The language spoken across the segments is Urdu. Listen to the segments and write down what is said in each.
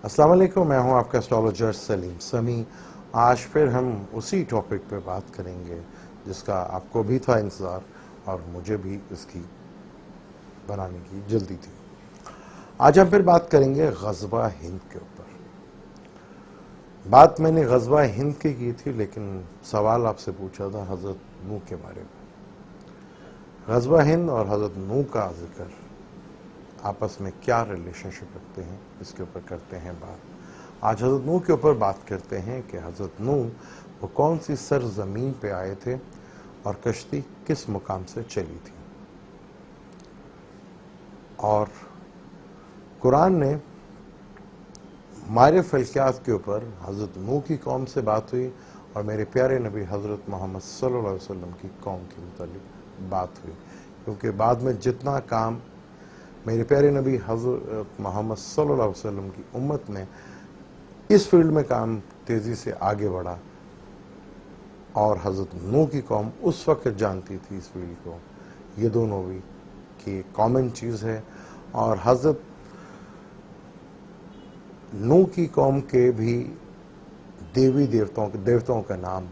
السلام علیکم، میں ہوں آپ کا اسٹرالوجر سلیم سمی۔ آج پھر ہم اسی ٹاپک پہ بات کریں گے جس کا آپ کو بھی تھا انتظار اور مجھے بھی اس کی بنانے کی جلدی تھی۔ آج ہم پھر بات کریں گے غزوہ ہند کے اوپر۔ بات میں نے غزوہ ہند کی تھی، لیکن سوال آپ سے پوچھا تھا حضرت نوح کے بارے میں۔ غزوہ ہند اور حضرت نوح کا ذکر آپس میں کیا ریلیشن شپ رکھتے ہیں، اس کے اوپر کرتے ہیں بات۔ آج حضرت نوح کے اوپر بات کرتے ہیں کہ حضرت نوح وہ کون سی سرزمین پہ آئے تھے اور کشتی کس مقام سے چلی تھی۔ اور قرآن نے مارے فلکیات کے اوپر حضرت نوح کی قوم سے بات ہوئی اور میرے پیارے نبی حضرت محمد صلی اللہ علیہ وسلم کی قوم کے متعلق بات ہوئی، کیونکہ بعد میں جتنا کام میرے پیارے نبی حضرت محمد صلی اللہ علیہ وسلم کی امت نے اس فیلڈ میں کام تیزی سے آگے بڑھا، اور حضرت نوح کی قوم اس وقت جانتی تھی اس فیلڈ کو، یہ دونوں بھی کہ کامن چیز ہے۔ اور حضرت نوح کی قوم کے بھی دیوتاؤں کا نام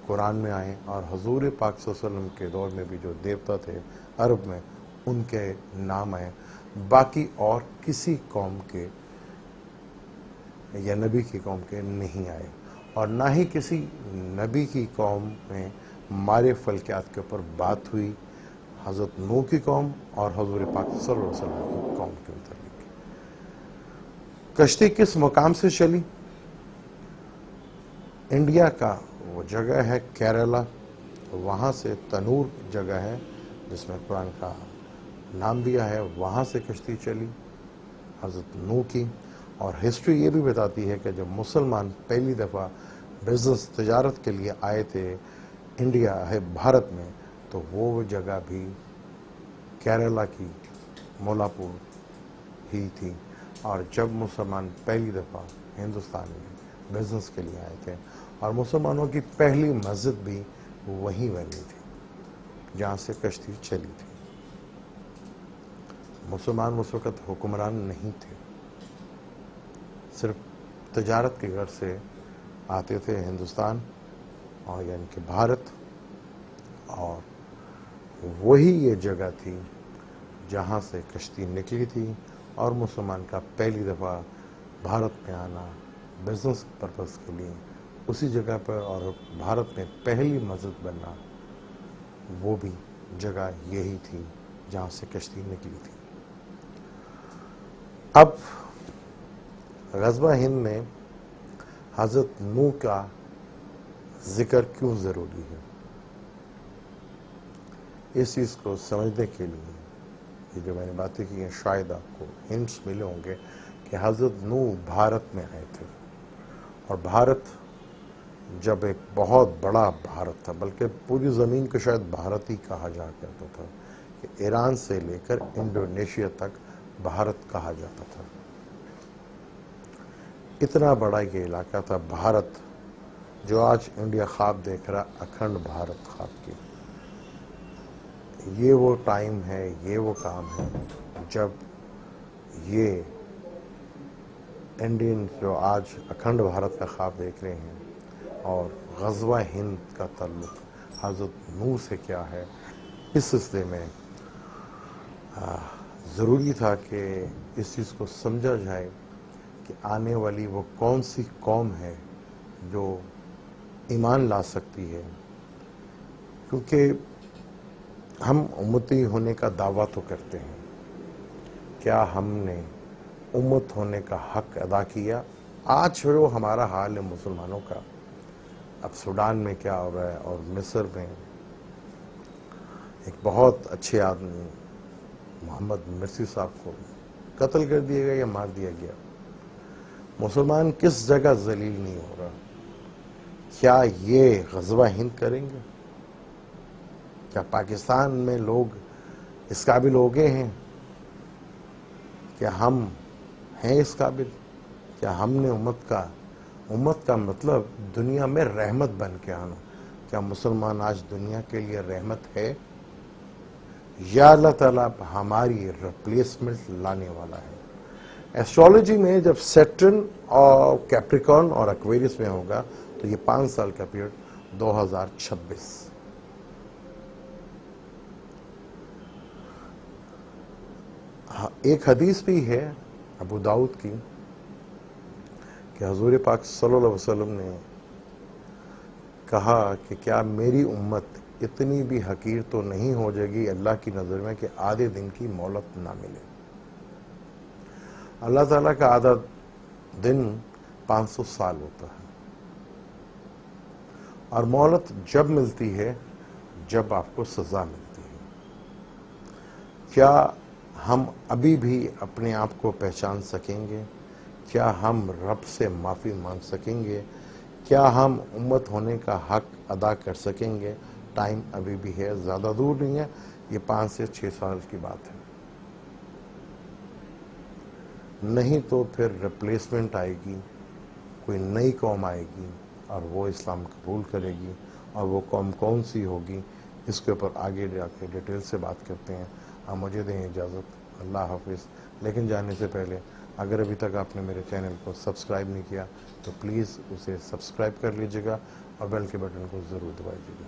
قرآن میں آئے، اور حضور پاک صلی اللہ علیہ وسلم کے دور میں بھی جو دیوتا تھے عرب میں ان کے نام آئے، باقی اور کسی قوم کے یا نبی کی قوم کے نہیں آئے، اور نہ ہی کسی نبی کی قوم میں مارے فلکیات کے اوپر بات ہوئی حضرت نوح کی قوم اور حضور پاک صلی اللہ علیہ وسلم کی قوم کے متعلق۔ کشتی کس مقام سے چلی؟ انڈیا کا وہ جگہ ہے کیرلا، وہاں سے تنور جگہ ہے جس میں قرآن کا نام دیا ہے، وہاں سے کشتی چلی حضرت نوح کی۔ اور ہسٹری یہ بھی بتاتی ہے کہ جب مسلمان پہلی دفعہ بزنس تجارت کے لیے آئے تھے انڈیا ہے بھارت میں، تو وہ جگہ بھی کیرلا کی مولاپور ہی تھی۔ اور جب مسلمان پہلی دفعہ ہندوستان میں بزنس کے لیے آئے تھے، اور مسلمانوں کی پہلی مسجد بھی وہیں بنی تھی جہاں سے کشتی چلی تھی۔ مسلمان اس وقت حکمران نہیں تھے، صرف تجارت کے غرض سے آتے تھے ہندوستان اور یعنی کہ بھارت، اور وہی یہ جگہ تھی جہاں سے کشتی نکلی تھی، اور مسلمان کا پہلی دفعہ بھارت میں آنا بزنس پرپس کے لیے اسی جگہ پر، اور بھارت میں پہلی مسجد بننا وہ بھی جگہ یہی تھی جہاں سے کشتی نکلی تھی۔ اب غزوہ ہند میں حضرت نوح کا ذکر کیوں ضروری ہے؟ اس چیز کو سمجھنے کے لیے یہ جو میں نے باتیں کی ہیں شاید آپ کو ہنٹس ملے ہوں گے کہ حضرت نوح بھارت میں آئے تھے، اور بھارت جب ایک بہت بڑا بھارت تھا، بلکہ پوری زمین کو شاید بھارت ہی کہا جا کرتا تھا، کہ ایران سے لے کر انڈونیشیا تک بھارت کہا جاتا تھا۔ اتنا بڑا یہ علاقہ تھا بھارت، جو آج انڈیا خواب دیکھ رہا اکھنڈ بھارت خواب کی۔ یہ وہ ٹائم ہے، یہ وہ کام ہے جب یہ انڈین جو آج اکھنڈ بھارت کا خواب دیکھ رہے ہیں، اور غزوہ ہند کا تعلق حضرت نوح سے کیا ہے، اس سلسلے میں ضروری تھا کہ اس چیز کو سمجھا جائے کہ آنے والی وہ کون سی قوم ہے جو ایمان لا سکتی ہے، کیونکہ ہم امتی ہونے کا دعویٰ تو کرتے ہیں، کیا ہم نے امت ہونے کا حق ادا کیا؟ آج پھر وہ ہمارا حال ہے مسلمانوں کا۔ اب سوڈان میں کیا ہو رہا ہے، اور مصر میں ایک بہت اچھے آدمی محمد مرسی صاحب کو قتل کر دیا گیا یا مار دیا گیا۔ مسلمان کس جگہ ذلیل نہیں ہو رہا؟ کیا یہ غزوہ ہند کریں گے؟ کیا پاکستان میں لوگ اس قابل ہو گئے ہیں؟ کیا ہم ہیں اس قابل؟ کیا ہم نے امت کا مطلب دنیا میں رحمت بن کے آنا، کیا مسلمان آج دنیا کے لیے رحمت ہے؟ یا اللہ تعالیٰ ہماری ریپلیسمنٹ لانے والا ہے؟ ایسٹرالوجی میں جب سیٹرن اور کیپریکارن اور ایکویریس میں ہوگا تو یہ 5 سال کا پیریڈ 2026. ایک حدیث بھی ہے ابو داؤد کی کہ حضور پاک صلی اللہ علیہ وسلم نے کہا کہ کیا میری امت اتنی بھی حقیر تو نہیں ہو جائے گی اللہ کی نظر میں کہ آدھے دن کی مہلت نہ ملے. اللہ تعالیٰ کا آدھا دن 500 سال ہوتا ہے، اور مہلت جب ملتی ہے جب آپ کو سزا ملتی ہے. کیا ہم ابھی بھی اپنے آپ کو پہچان سکیں گے؟ کیا ہم رب سے معافی مانگ سکیں گے؟ کیا ہم امت ہونے کا حق ادا کر سکیں گے؟ ٹائم ابھی بھی ہے، زیادہ دور نہیں ہے، یہ 5 سے 6 سال کی بات ہے. نہیں تو پھر ریپلیسمنٹ آئے گی، کوئی نئی قوم آئے گی اور وہ اسلام قبول کرے گی، اور وہ قوم کون سی ہوگی اس کے اوپر آگے جا کے ڈیٹیل سے بات کرتے ہیں. آپ مجھے دیں اجازت، اللہ حافظ. لیکن جانے سے پہلے اگر ابھی تک آپ نے میرے چینل کو سبسکرائب نہیں کیا تو پلیز اسے سبسکرائب کر لیجیے گا اور بیل کے بٹن کو ضرور دبائیے گا.